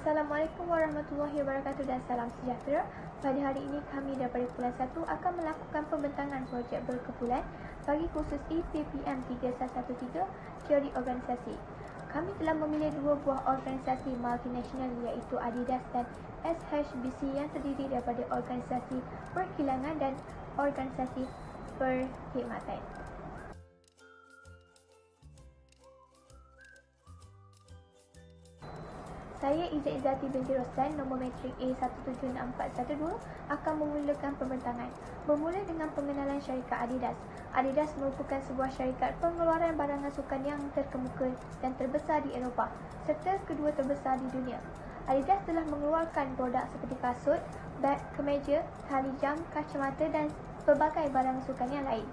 Assalamualaikum warahmatullahi wabarakatuh dan salam sejahtera. Pada hari ini kami daripada Kumpulan 1 akan melakukan pembentangan projek berkumpulan bagi kursus EPPM 3113 Teori Organisasi. Kami telah memilih dua buah organisasi multinasional iaitu Adidas dan SHBC yang terdiri daripada organisasi perkilangan dan organisasi perkhidmatan. Saya Izzat Izzati binti Roslan, nombor matrik A176412 akan memulakan pembentangan. Bermula dengan pengenalan syarikat Adidas. Adidas merupakan sebuah syarikat pengeluaran barangan sukan yang terkemuka dan terbesar di Eropah serta kedua terbesar di dunia. Adidas telah mengeluarkan produk seperti kasut, beg, kemeja, tali jam, kacamata dan pelbagai barang sukan yang lain.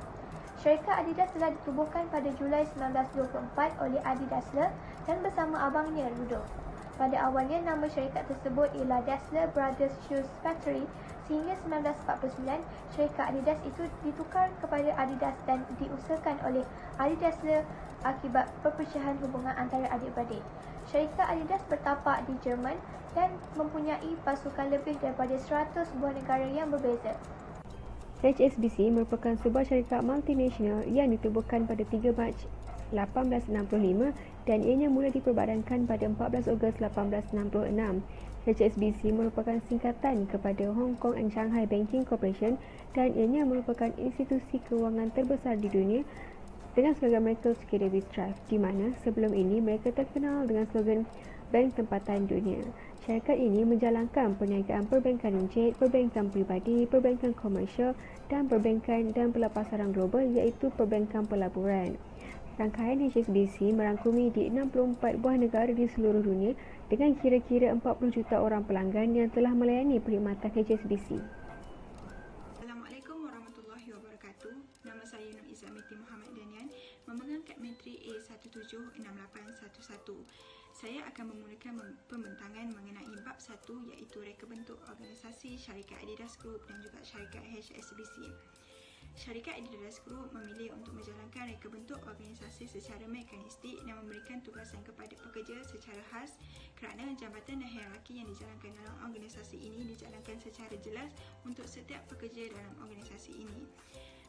Syarikat Adidas telah ditubuhkan pada Julai 1924 oleh Adi Dassler dan bersama abangnya Rudolf. Pada awalnya, nama syarikat tersebut ialah Dassler Brothers Shoes Factory sehingga 1949, syarikat Adidas itu ditukar kepada Adidas dan diusahakan oleh Adi Dassler akibat perpecahan hubungan antara adik-beradik. Syarikat Adidas bertapak di Jerman dan mempunyai pasukan lebih daripada 100 buah negara yang berbeza. HSBC merupakan sebuah syarikat multinasional yang ditubuhkan pada 3 Mac 1865 dan ianya mula diperbadankan pada 14 Ogos 1866. HSBC merupakan singkatan kepada Hong Kong and Shanghai Banking Corporation dan ianya merupakan institusi kewangan terbesar di dunia dengan slogan mereka Together We Strive, di mana sebelum ini mereka terkenal dengan slogan Bank Tempatan Dunia. Syarikat ini menjalankan perniagaan perbankan encik, perbankan peribadi, perbankan komersial dan perbankan dan pelapasaran global iaitu perbankan pelaburan. Rangkaian HSBC merangkumi di 64 buah negara di seluruh dunia dengan kira-kira 40 juta orang pelanggan yang telah melayani perkhidmatan HSBC. Assalamualaikum warahmatullahi wabarakatuh. Nama saya Nur Izzamiti Muhammad Danian, memegang kad menteri A176811. Saya akan memulakan pembentangan mengenai bab 1 iaitu reka bentuk organisasi syarikat Adidas Group dan juga syarikat HSBC. Syarikat Adidas Group memilih untuk menjalankan reka bentuk organisasi secara mekanistik dan memberikan tugasan kepada pekerja secara khas kerana jabatan dan hierarki yang dijalankan dalam organisasi ini dijalankan secara jelas untuk setiap pekerja dalam organisasi ini.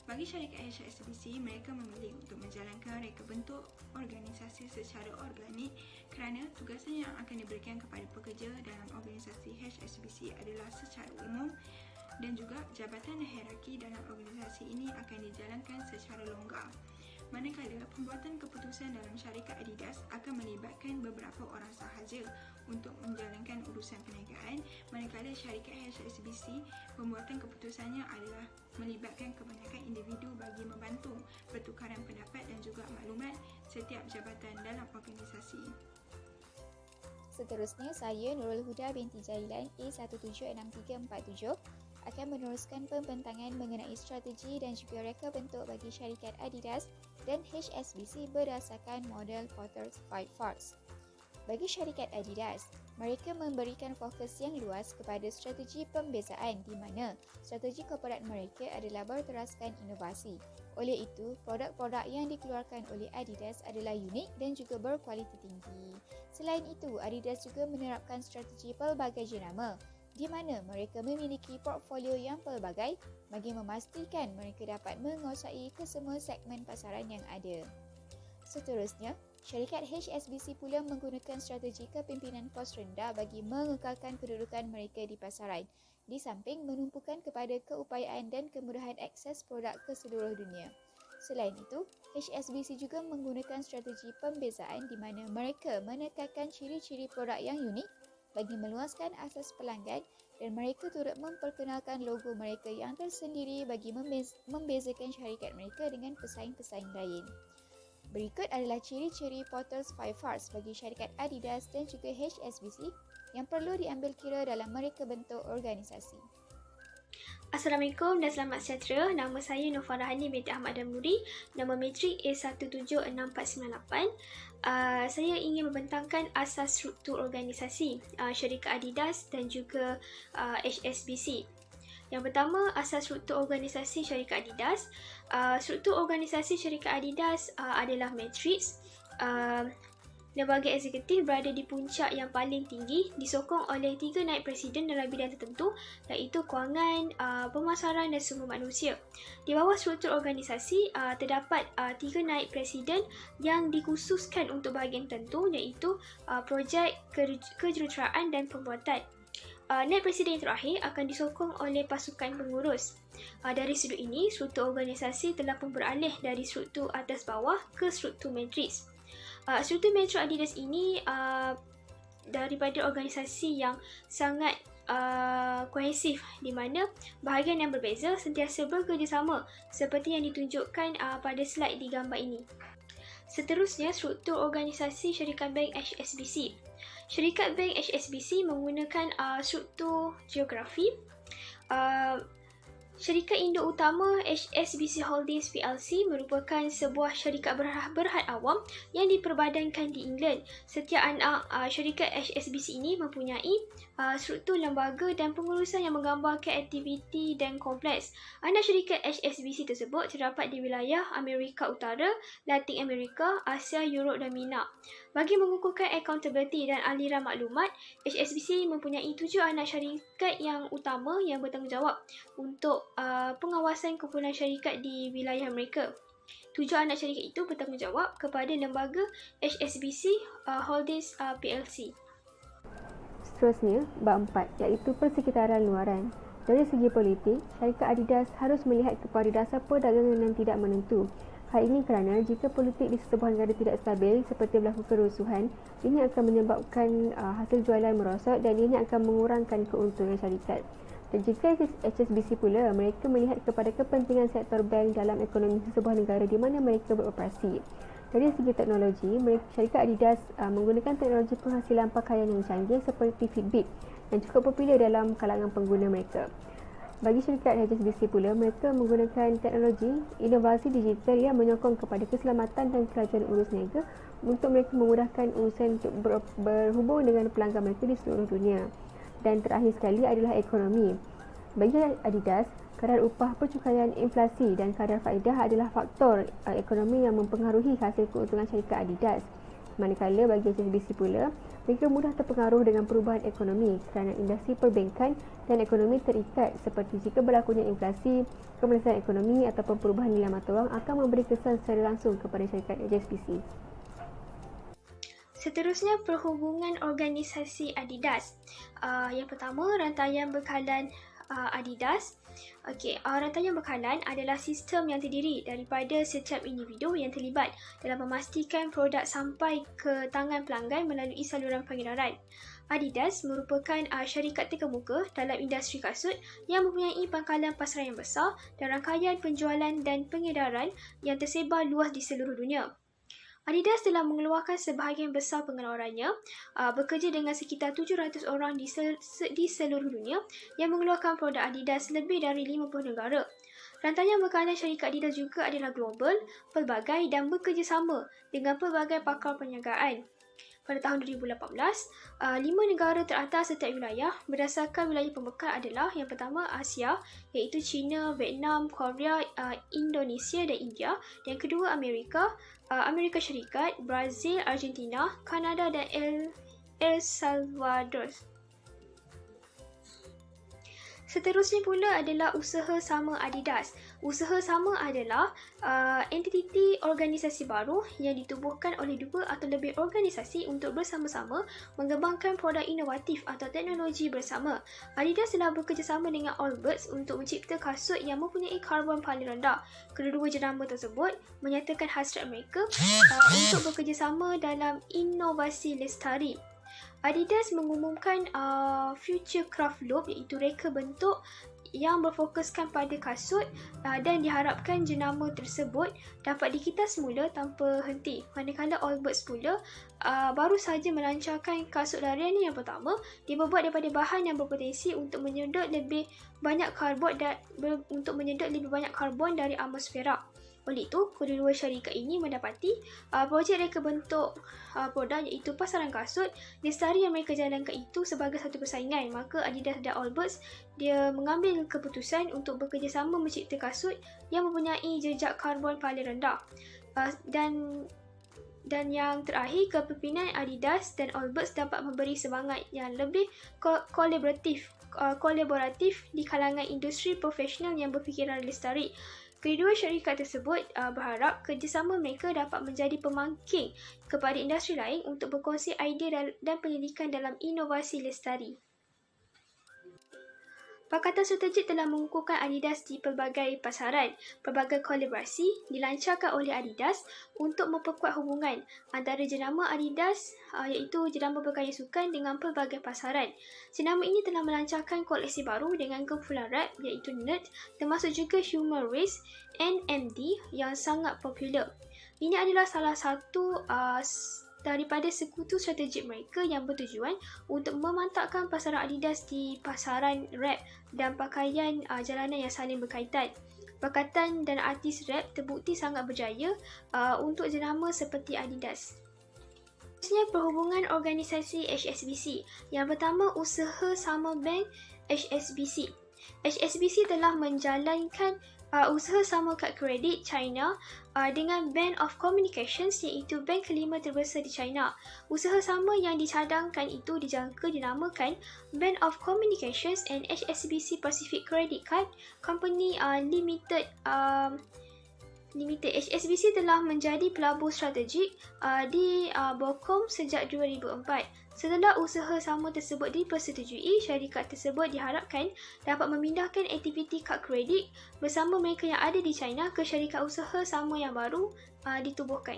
Bagi syarikat HSBC, mereka memilih untuk menjalankan reka bentuk organisasi secara organik kerana tugasan yang akan diberikan kepada pekerja dalam organisasi HSBC adalah secara umum dan juga jabatan dan hierarki dalam organisasi ini akan dijalankan secara longgar. Manakala pembuatan keputusan dalam syarikat Adidas akan melibatkan beberapa orang sahaja untuk menjalankan urusan perniagaan, manakala syarikat HSBC pembuatan keputusannya adalah melibatkan kebanyakan individu bagi membantu pertukaran pendapat dan juga maklumat setiap jabatan dalam organisasi. Seterusnya, saya Nurul Huda binti Jailan A176347 akan meneruskan pembentangan mengenai strategi dan juga reka bentuk bagi syarikat Adidas dan HSBC berdasarkan model Porter's 5 Force. Bagi syarikat Adidas, mereka memberikan fokus yang luas kepada strategi pembezaan di mana strategi korporat mereka adalah berteraskan inovasi. Oleh itu, produk-produk yang dikeluarkan oleh Adidas adalah unik dan juga berkualiti tinggi. Selain itu, Adidas juga menerapkan strategi pelbagai jenama di mana mereka memiliki portfolio yang pelbagai bagi memastikan mereka dapat menguasai kesemua segmen pasaran yang ada. Seterusnya, syarikat HSBC pula menggunakan strategi kepimpinan kos rendah bagi mengekalkan kedudukan mereka di pasaran, di samping menumpukan kepada keupayaan dan kemudahan akses produk ke seluruh dunia. Selain itu, HSBC juga menggunakan strategi pembezaan di mana mereka menekankan ciri-ciri produk yang unik bagi meluaskan asas pelanggan dan mereka turut memperkenalkan logo mereka yang tersendiri bagi membezakan syarikat mereka dengan pesaing-pesaing lain. Berikut adalah ciri-ciri Porter's 5 Force bagi syarikat Adidas dan juga HSBC yang perlu diambil kira dalam mereka bentuk organisasi. Assalamualaikum dan selamat sejahtera. Nama saya Nur Farahani binti Ahmad Damuri, nama matrik A176498. Saya ingin membentangkan asas struktur organisasi syarikat Adidas dan juga HSBC. Yang pertama, asas struktur organisasi syarikat Adidas. Struktur organisasi syarikat Adidas adalah matriks. Lembaga eksekutif berada di puncak yang paling tinggi, disokong oleh 3 naib presiden dalam bidang tertentu, iaitu kewangan, pemasaran dan sumber manusia. Di bawah struktur organisasi, terdapat 3 naib presiden yang dikhususkan untuk bahagian tertentu, iaitu projek, kejuruteraan dan pembuatan. Naib presiden yang terakhir akan disokong oleh pasukan pengurus. Dari sudut ini, struktur organisasi telah pun beralih dari struktur atas bawah ke struktur matris. Struktur matris Adidas ini daripada organisasi yang sangat kohesif, di mana bahagian yang berbeza sentiasa bekerjasama seperti yang ditunjukkan pada slide di gambar ini. Seterusnya, struktur organisasi syarikat bank HSBC. Syarikat bank HSBC menggunakan struktur geografi. Syarikat induk utama HSBC Holdings PLC merupakan sebuah syarikat berhad awam yang diperbadankan di England. Setiap anak syarikat HSBC ini mempunyai struktur lembaga dan pengurusan yang menggambarkan aktiviti dan kompleks. Anak syarikat HSBC tersebut terdapat di wilayah Amerika Utara, Latin Amerika, Asia, Europe dan MENA. Bagi mengukuhkan accountability dan aliran maklumat, HSBC mempunyai 7 anak syarikat yang utama yang bertanggungjawab untuk pengawasan kumpulan syarikat di wilayah mereka. 7 anak syarikat itu bertanggungjawab kepada lembaga HSBC Holdings PLC. Seterusnya, bab 4 iaitu persekitaran luaran. Dari segi politik, syarikat Adidas harus melihat kepada dasar perdagangan yang tidak menentu. Hal ini kerana jika politik di sesebuah negara tidak stabil seperti berlaku kerusuhan, ini akan menyebabkan hasil jualan merosot dan ini akan mengurangkan keuntungan syarikat. Dan jika HSBC pula, mereka melihat kepada kepentingan sektor bank dalam ekonomi sesebuah negara di mana mereka beroperasi. Dari segi teknologi, syarikat Adidas menggunakan teknologi penghasilan pakaian yang canggih seperti Fitbit yang cukup popular dalam kalangan pengguna mereka. Bagi syarikat HSBC pula, mereka menggunakan teknologi inovasi digital yang menyokong kepada keselamatan dan kelajuan urus niaga untuk mereka memudahkan urusan untuk berhubung dengan pelanggan mereka di seluruh dunia. Dan terakhir sekali adalah ekonomi. Bagi Adidas, kadar upah, percukaian, inflasi dan kadar faedah adalah faktor ekonomi yang mempengaruhi hasil keuntungan syarikat Adidas. Manakala bagi HSBC pula, mereka mudah terpengaruh dengan perubahan ekonomi kerana industri perbankan dan ekonomi terikat seperti jika berlakunya inflasi, kemelesatan ekonomi ataupun perubahan nilai mata wang akan memberi kesan secara langsung kepada syarikat HSBC. Seterusnya, perhubungan organisasi Adidas. Yang pertama, rantaian bekalan Adidas. Rantaian bekalan adalah sistem yang terdiri daripada setiap individu yang terlibat dalam memastikan produk sampai ke tangan pelanggan melalui saluran pengedaran. Adidas merupakan syarikat terkemuka dalam industri kasut yang mempunyai pangkalan pasaran yang besar dan rangkaian penjualan dan pengedaran yang tersebar luas di seluruh dunia. Adidas telah mengeluarkan sebahagian besar pengeluarannya, bekerja dengan sekitar 700 orang di seluruh dunia yang mengeluarkan produk Adidas lebih dari 50 negara. Rantaian bekalan syarikat Adidas juga adalah global, pelbagai dan bekerjasama dengan pelbagai pakar perniagaan. Pada tahun 2018, 5 negara teratas setiap wilayah berdasarkan wilayah pembekal adalah yang pertama Asia, iaitu China, Vietnam, Korea, Indonesia dan India. Dan kedua Amerika Syarikat, Brazil, Argentina, Kanada dan El Salvador. Seterusnya pula adalah usaha sama Adidas. Usaha sama adalah entiti organisasi baru yang ditubuhkan oleh 2 atau lebih organisasi untuk bersama-sama mengembangkan produk inovatif atau teknologi bersama. Adidas telah bekerjasama dengan Allbirds untuk mencipta kasut yang mempunyai karbon paling rendah. Kedua-dua jenama tersebut menyatakan hasrat mereka untuk bekerjasama dalam inovasi lestari. Adidas mengumumkan Future Craft Loop, iaitu reka bentuk yang berfokuskan pada kasut dan diharapkan jenama tersebut dapat dikitas semula tanpa henti. Manakala Allbirds pula baru sahaja melancarkan kasut larian yang pertama, dia berbuat daripada bahan yang berpotensi untuk menyedot lebih banyak karbon dari atmosfera. Oleh itu, kedua-dua syarikat ini mendapati projek reka bentuk produk iaitu pasaran kasut lestari yang mereka jalankan itu sebagai satu persaingan. Maka Adidas dan Allbirds dia mengambil keputusan untuk bekerjasama mencipta kasut yang mempunyai jejak karbon paling rendah. Dan Dan yang terakhir, kepimpinan Adidas dan Allbirds dapat memberi semangat yang lebih kolaboratif di kalangan industri profesional yang berfikiran lestari. Kedua syarikat tersebut berharap kerjasama mereka dapat menjadi pemangking kepada industri lain untuk berkongsi idea dan penyelidikan dalam inovasi lestari. Pakatan strategik telah mengukuhkan Adidas di pelbagai pasaran. Pelbagai kolaborasi dilancarkan oleh Adidas untuk memperkuat hubungan antara jenama Adidas iaitu jenama bergaya sukan dengan pelbagai pasaran. Jenama ini telah melancarkan koleksi baru dengan kumpulan rap iaitu Nerd, termasuk juga Human Race NMD yang sangat popular. Ini adalah salah satu daripada sekutu strategik mereka yang bertujuan untuk memantapkan pasaran Adidas di pasaran rap dan pakaian jalanan yang saling berkaitan. Pakatan dan artis rap terbukti sangat berjaya untuk jenama seperti Adidas. Seterusnya, perhubungan organisasi HSBC. Yang pertama, usaha sama bank HSBC. HSBC telah menjalankan usaha sama kad kredit China dengan Bank of Communications iaitu bank kelima terbesar di China. Usaha sama yang dicadangkan itu dijangka dinamakan Bank of Communications and HSBC Pacific Credit Card Company Limited. HSBC telah menjadi pelabur strategik di BOCOM sejak 2004. Setelah usaha sama tersebut dipersetujui, syarikat tersebut diharapkan dapat memindahkan aktiviti kad kredit bersama mereka yang ada di China ke syarikat usaha sama yang baru ditubuhkan.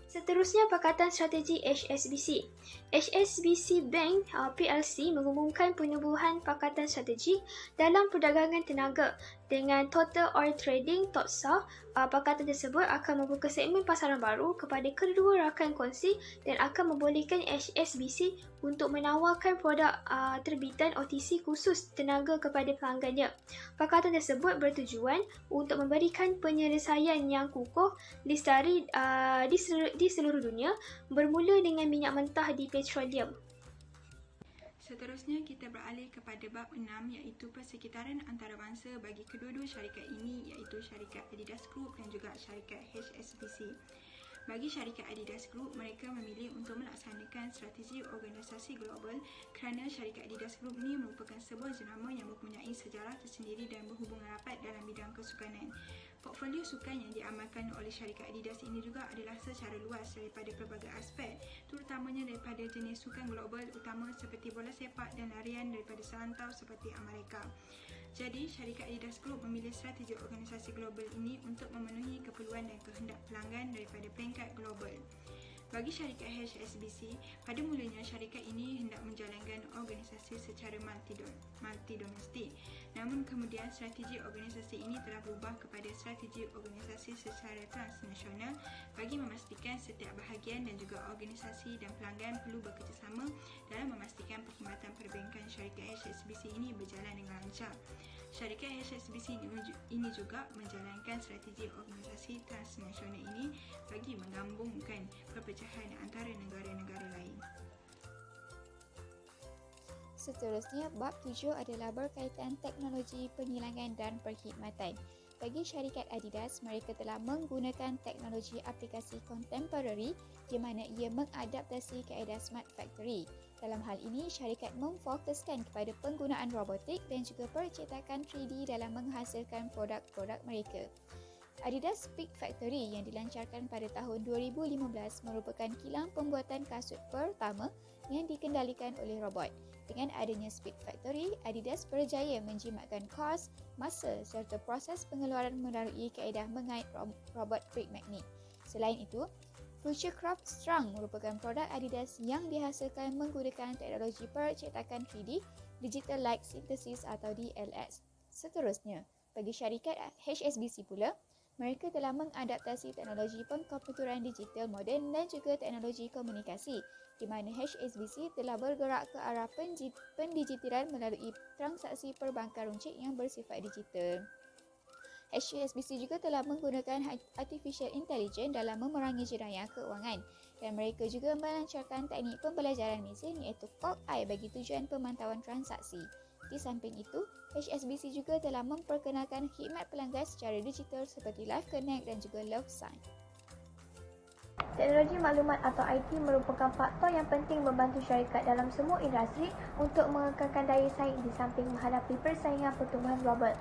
Seterusnya, Pakatan Strategi HSBC. HSBC Bank PLC mengumumkan penubuhan Pakatan Strategi dalam perdagangan tenaga dengan Total Oil Trading (TOTSA). Pakatan tersebut akan membuka segmen pasaran baru kepada kedua rakan kongsi dan akan membolehkan HSBC untuk menawarkan produk terbitan OTC khusus tenaga kepada pelanggannya. Pakatan tersebut bertujuan untuk memberikan penyelesaian yang kukuh lestari di seluruh dunia, bermula dengan minyak mentah di petroleum. Seterusnya, kita beralih kepada bab 6 iaitu persekitaran antarabangsa bagi kedua-dua syarikat ini iaitu syarikat Adidas Group dan juga syarikat HSBC. Bagi syarikat Adidas Group, mereka memilih untuk melaksanakan strategi organisasi global kerana syarikat Adidas Group ini merupakan sebuah jenama yang mempunyai sejarah tersendiri dan berhubungan rapat dalam bidang kesukanan. Portfolio sukan yang diamalkan oleh syarikat Adidas ini juga adalah secara luas daripada pelbagai aspek, terutamanya daripada jenis sukan global utama seperti bola sepak dan larian daripada serantau seperti Amerika. Jadi, syarikat Adidas Group memilih strategi organisasi global ini untuk memenuhi keperluan dan kehendak pelanggan daripada peringkat global. Bagi syarikat HSBC, pada mulanya syarikat ini hendak menjalankan organisasi secara multi-domestik. Namun kemudian strategi organisasi ini telah berubah kepada strategi organisasi secara transnasional bagi memastikan setiap bahagian dan juga organisasi dan pelanggan perlu bekerjasama dalam memastikan perkhidmatan perbankan syarikat HSBC ini berjalan dengan lancar. Syarikat HSBC ini juga menjalankan strategi organisasi transnasional ini bagi menggabungkan perpecahan antara negara-negara lain. Seterusnya, bab 7 adalah berkaitan teknologi pengilangan dan perkhidmatan. Bagi syarikat Adidas, mereka telah menggunakan teknologi aplikasi contemporary di mana ia mengadaptasi kaedah Smart Factory. Dalam hal ini, syarikat memfokuskan kepada penggunaan robotik dan juga percetakan 3D dalam menghasilkan produk-produk mereka. Adidas Speed Factory yang dilancarkan pada tahun 2015 merupakan kilang pembuatan kasut pertama yang dikendalikan oleh robot. Dengan adanya Speed Factory, Adidas berjaya menjimatkan kos, masa serta proses pengeluaran melalui kaedah mengait robot brake magnet. Selain itu, Futurecraft Strung merupakan produk Adidas yang dihasilkan menggunakan teknologi percetakan 3D Digital Light Synthesis atau DLS. Seterusnya, bagi syarikat HSBC pula, mereka telah mengadaptasi teknologi pengkomputeran digital moden dan juga teknologi komunikasi, di mana HSBC telah bergerak ke arah pendigitaliran melalui transaksi perbankan runcit yang bersifat digital. HSBC juga telah menggunakan Artificial Intelligence dalam memerangi jenayah keuangan dan mereka juga melancarkan teknik pembelajaran mesin iaitu CogEye bagi tujuan pemantauan transaksi. Di samping itu, HSBC juga telah memperkenalkan khidmat pelanggan secara digital seperti Live Connect dan juga Love Sign. Teknologi maklumat atau IT merupakan faktor yang penting membantu syarikat dalam semua industri untuk mengekalkan daya saing di samping menghadapi persaingan pertumbuhan global.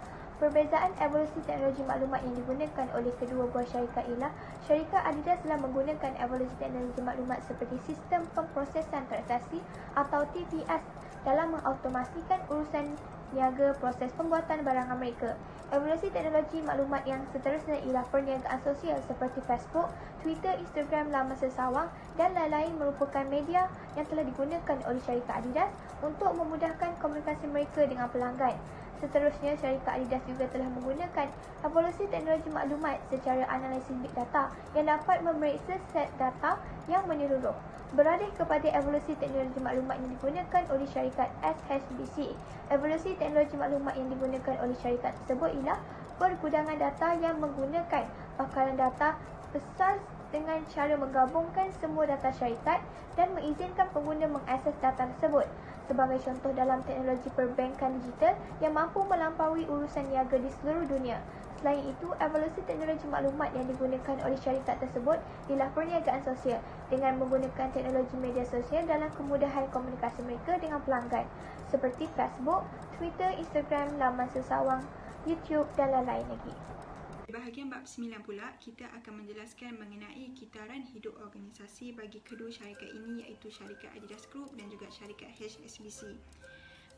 Perbezaan evolusi teknologi maklumat yang digunakan oleh kedua buah syarikat ialah syarikat Adidas telah menggunakan evolusi teknologi maklumat seperti sistem pemprosesan transaksi atau TPS dalam mengautomasikan urusan niaga proses pembuatan barangan mereka. Evolusi teknologi maklumat yang seterusnya ialah perniagaan sosial seperti Facebook, Twitter, Instagram, laman sesawang dan lain-lain merupakan media yang telah digunakan oleh syarikat Adidas untuk memudahkan komunikasi mereka dengan pelanggan. Seterusnya, syarikat Adidas juga telah menggunakan evolusi teknologi maklumat secara analisis big data yang dapat memeriksa set data yang menyeluruh. Beralih kepada evolusi teknologi maklumat yang digunakan oleh syarikat SHBC. Evolusi teknologi maklumat yang digunakan oleh syarikat tersebut ialah pergudangan data yang menggunakan bakalan data besar dengan cara menggabungkan semua data syarikat dan mengizinkan pengguna mengakses data tersebut. Sebagai contoh dalam teknologi perbankan digital yang mampu melampaui urusan niaga di seluruh dunia. Selain itu, evolusi teknologi maklumat yang digunakan oleh syarikat tersebut ialah perniagaan sosial dengan menggunakan teknologi media sosial dalam kemudahan komunikasi mereka dengan pelanggan seperti Facebook, Twitter, Instagram, laman sesawang, YouTube dan lain-lain lagi. Di bahagian bab 9 pula, kita akan menjelaskan mengenai kitaran hidup organisasi bagi kedua syarikat ini iaitu syarikat Adidas Group dan juga syarikat HSBC.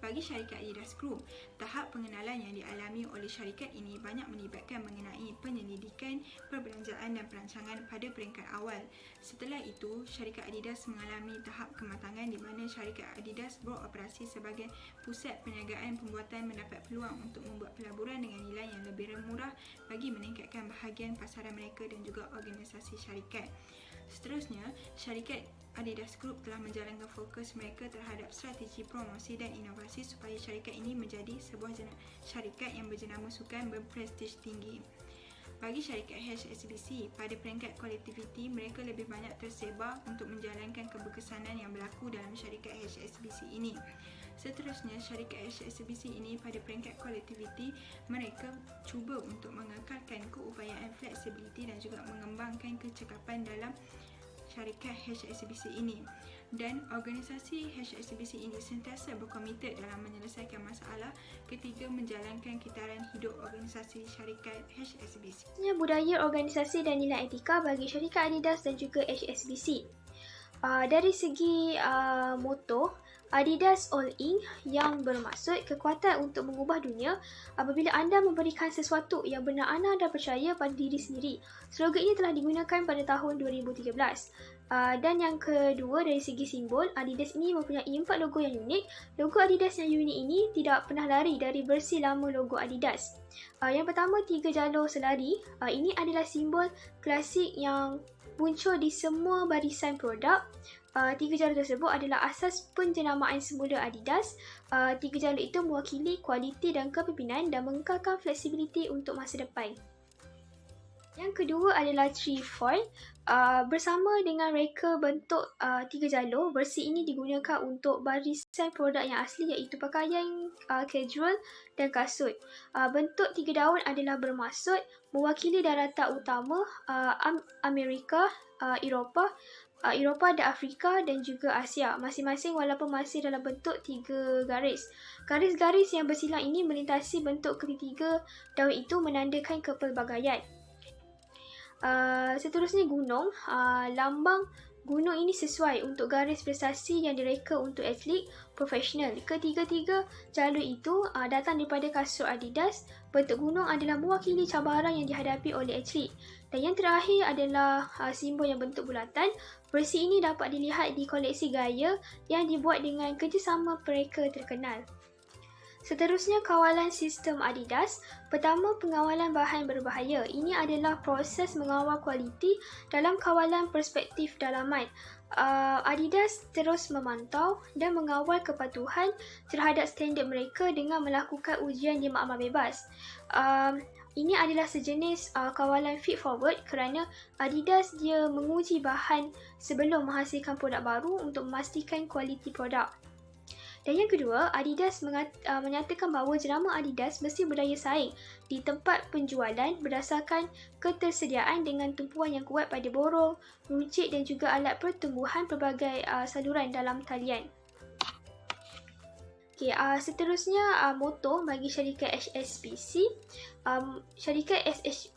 Bagi syarikat Adidas Group, tahap pengenalan yang dialami oleh syarikat ini banyak melibatkan mengenai penyelidikan, perbelanjaan dan perancangan pada peringkat awal. Setelah itu, syarikat Adidas mengalami tahap kematangan di mana syarikat Adidas beroperasi sebagai pusat perniagaan pembuatan mendapat peluang untuk membuat pelaburan dengan nilai yang lebih murah bagi meningkatkan bahagian pasaran mereka dan juga organisasi syarikat. Seterusnya, syarikat Adidas Group telah menjalankan fokus mereka terhadap strategi promosi dan inovasi supaya syarikat ini menjadi sebuah syarikat yang berjenama sukan berprestij tinggi. Bagi syarikat HSBC, pada peringkat kolektiviti, mereka lebih banyak tersebar untuk menjalankan keberkesanan yang berlaku dalam syarikat HSBC ini. Seterusnya, syarikat HSBC ini pada peringkat kolektiviti, mereka cuba untuk mengekalkan keupayaan fleksibiliti dan juga mengembangkan kecekapan dalam syarikat HSBC ini. Dan organisasi HSBC ini sentiasa berkomited dalam menyelesaikan masalah ketika menjalankan kitaran hidup organisasi syarikat HSBC. Budaya organisasi dan nilai etika bagi syarikat Adidas dan juga HSBC. Dari segi moto, Adidas All In yang bermaksud kekuatan untuk mengubah dunia apabila anda memberikan sesuatu yang benar anda percaya pada diri sendiri. Slogan ini telah digunakan pada tahun 2013. Dan yang kedua, dari segi simbol, Adidas ini mempunyai 4 logo yang unik. Logo Adidas yang unik ini tidak pernah lari dari versi lama logo Adidas. Yang pertama, 3 jalur selari. Ini adalah simbol klasik yang muncul di semua barisan produk. 3 jalur tersebut adalah asas penjenamaan semula Adidas. 3 jalur itu mewakili kualiti dan kepimpinan dan mengekalkan fleksibiliti untuk masa depan. Yang kedua adalah trefoil. Bersama dengan reka bentuk 3 jalur, versi ini digunakan untuk barisan produk yang asli iaitu pakaian casual dan kasut. Bentuk 3 daun adalah bermaksud mewakili daratan utama Amerika, Eropah dan Afrika dan juga Asia, masing-masing walaupun masih dalam bentuk 3 garis. Garis-garis yang bersilang ini melintasi bentuk ketiga daun itu menandakan kepelbagaian. Seterusnya gunung. Lambang gunung ini sesuai untuk garis prestasi yang direka untuk atlet profesional. Ketiga-tiga jalur itu datang daripada kasut Adidas. Bentuk gunung adalah mewakili cabaran yang dihadapi oleh atlet. Dan yang terakhir adalah simbol yang bentuk bulatan. Versi ini dapat dilihat di koleksi gaya yang dibuat dengan kerjasama pereka terkenal. Seterusnya, kawalan sistem Adidas. Pertama, pengawalan bahan berbahaya. Ini adalah proses mengawal kualiti dalam kawalan perspektif dalaman. Adidas terus memantau dan mengawal kepatuhan terhadap standard mereka dengan melakukan ujian di makmal bebas. Ini adalah sejenis kawalan feed forward kerana Adidas dia menguji bahan sebelum menghasilkan produk baru untuk memastikan kualiti produk. Dan yang kedua, Adidas menyatakan bahawa jenama Adidas mesti berdaya saing di tempat penjualan berdasarkan ketersediaan dengan tumpuan yang kuat pada borong, runcit dan juga alat pertumbuhan pelbagai saluran dalam talian. Seterusnya moto bagi syarikat HSBC. Syarikat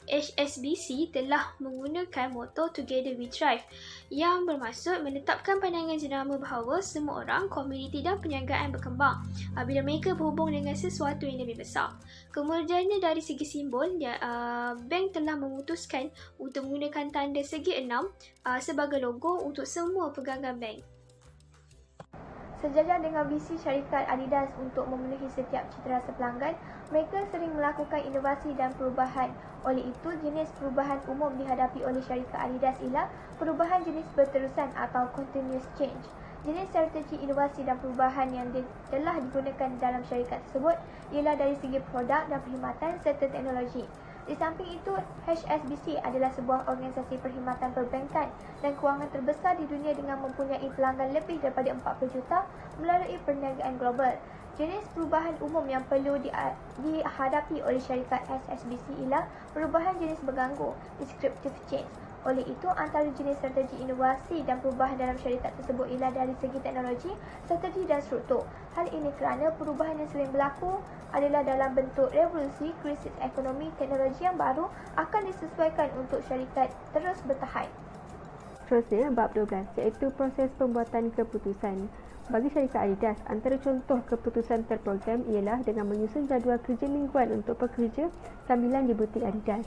HSBC telah menggunakan moto Together We Thrive yang bermaksud menetapkan pandangan jenama bahawa semua orang, komuniti dan perniagaan berkembang bila mereka berhubung dengan sesuatu yang lebih besar. Kemudiannya dari segi simbol, bank telah memutuskan untuk menggunakan tanda segi 6 sebagai logo untuk semua pegangan bank. Sejajar dengan visi syarikat Adidas untuk memenuhi setiap citarasa pelanggan, mereka sering melakukan inovasi dan perubahan. Oleh itu, jenis perubahan umum dihadapi oleh syarikat Adidas ialah perubahan jenis berterusan atau continuous change. Jenis strategi inovasi dan perubahan yang telah digunakan dalam syarikat tersebut ialah dari segi produk dan perkhidmatan serta teknologi. Di samping itu, HSBC adalah sebuah organisasi perkhidmatan perbankan dan kewangan terbesar di dunia dengan mempunyai pelanggan lebih daripada 40 juta melalui perniagaan global. Jenis perubahan umum yang perlu dihadapi oleh syarikat HSBC ialah perubahan jenis berganggu, disruptive change. Oleh itu, antara jenis strategi inovasi dan perubahan dalam syarikat tersebut ialah dari segi teknologi, strategi dan struktur. Hal ini kerana perubahan yang sering berlaku adalah dalam bentuk revolusi, krisis ekonomi, teknologi yang baru akan disesuaikan untuk syarikat terus bertahan. Seterusnya, bab 12 iaitu proses pembuatan keputusan. Bagi syarikat Adidas, antara contoh keputusan terprogram ialah dengan menyusun jadual kerja mingguan untuk pekerja sambilan di butik Adidas.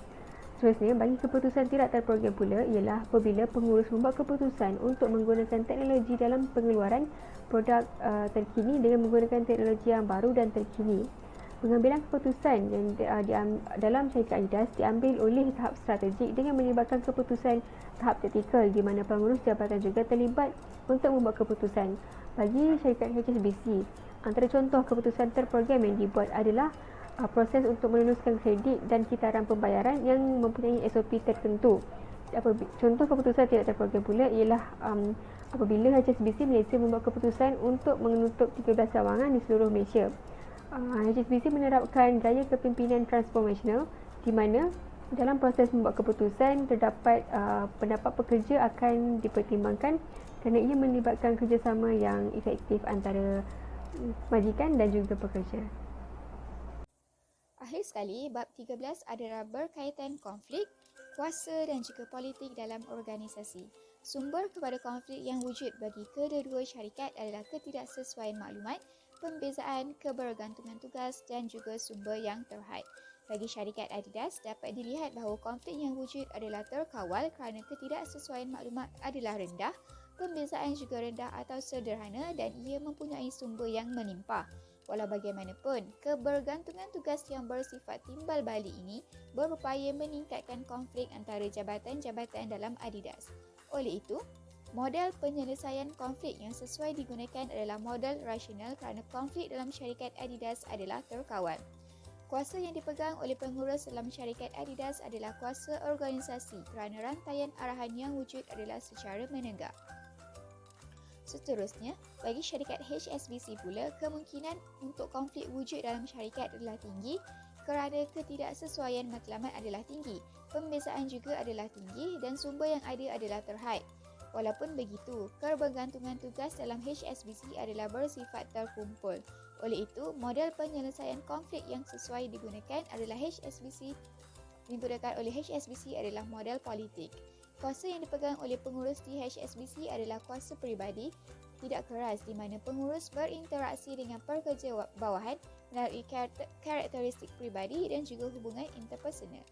Seterusnya, bagi keputusan tidak terprogram pula ialah apabila pengurus membuat keputusan untuk menggunakan teknologi dalam pengeluaran produk terkini dengan menggunakan teknologi yang baru dan terkini. Pengambilan keputusan yang dalam syarikat Adidas diambil oleh tahap strategik dengan melibatkan keputusan tahap taktikal di mana pengurus jabatan juga terlibat untuk membuat keputusan. Bagi syarikat HSBC, antara contoh keputusan terprogram yang dibuat adalah proses untuk meluluskan kredit dan kitaran pembayaran yang mempunyai SOP tertentu. Contoh keputusan tidak terprogram pula ialah apabila HSBC Malaysia membuat keputusan untuk menutup 13 cawangan di seluruh Malaysia. HSBC menerapkan gaya kepimpinan transformational di mana dalam proses membuat keputusan terdapat pendapat pekerja akan dipertimbangkan kerana ia melibatkan kerjasama yang efektif antara majikan dan juga pekerja. Akhir sekali, bab 13 adalah berkaitan konflik, kuasa dan juga politik dalam organisasi. Sumber kepada konflik yang wujud bagi kedua-dua syarikat adalah ketidaksesuaian maklumat, pembezaan, kebergantungan tugas dan juga sumber yang terhad. Bagi syarikat Adidas, dapat dilihat bahawa konflik yang wujud adalah terkawal kerana ketidaksesuaian maklumat adalah rendah, pembezaan juga rendah atau sederhana dan ia mempunyai sumber yang menimpa. Walau bagaimanapun, kebergantungan tugas yang bersifat timbal balik ini berupaya meningkatkan konflik antara jabatan-jabatan dalam Adidas. Oleh itu, model penyelesaian konflik yang sesuai digunakan adalah model rasional kerana konflik dalam syarikat Adidas adalah terkawal. Kuasa yang dipegang oleh pengurus dalam syarikat Adidas adalah kuasa organisasi kerana rantaian arahan yang wujud adalah secara menegak. Seterusnya, bagi syarikat HSBC pula, kemungkinan untuk konflik wujud dalam syarikat adalah tinggi kerana ketidaksesuaian matlamat adalah tinggi, pembezaan juga adalah tinggi dan sumber yang ada adalah terhad. Walaupun begitu, kebergantungan tugas dalam HSBC adalah bersifat terkumpul. Oleh itu, model penyelesaian konflik yang sesuai digunakan oleh HSBC adalah model politik. Kuasa yang dipegang oleh pengurus di HSBC adalah kuasa peribadi, tidak keras di mana pengurus berinteraksi dengan pekerja bawahan melalui karakteristik peribadi dan juga hubungan interpersonal.